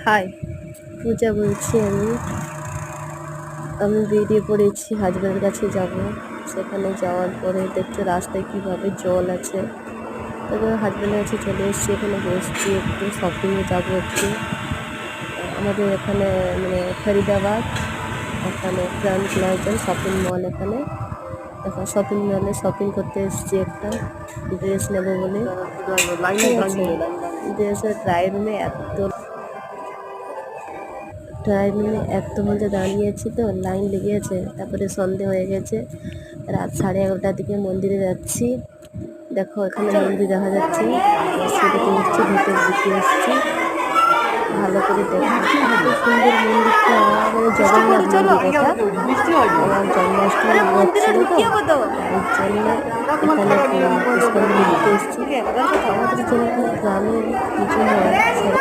High, পূজা বলছি আমি। আমি বেরিয়ে পড়েছি, হাজব্যান্ডের কাছে যাব। সেখানে যাওয়ার পরে দেখছো রাস্তায় কীভাবে জল আছে। তারপরে হাজব্যান্ডের কাছে চলে এসেছি, এখানে বসছি, একটু শপিংয়ে যাবো একটু। আমাদের এখানে মানে ফরিদাবাদ, ওখানে গ্র্যান্ড প্লাজা শপিং মল, এখানে এখন শপিং মলে শপিং করতে এসেছি, একটা ড্রেস নেবো বলে। ড্রেসের ট্রাই রুমে এত মজা দাঁড়িয়েছি, তো লাইন লেগেছে। তারপরে সন্ধে হয়ে গেছে, রাত 11:30টার দিকে মন্দিরে যাচ্ছি। দেখো এখানে মন্দির দেখা যাচ্ছে, সিঁড়িতে উঠছি, ভেতর দিকে এসছি। ভালো করে দেখো, এত সুন্দর মন্দিরটা, মানে জগন্নাথ মন্দির এটা। আমার জন্মাষ্টমী হচ্ছিল তো, এই জন্য এখানে পুষ্কর ঘুরতে এসেছি। আমাদের যেরকম গ্রামের পুজো হয়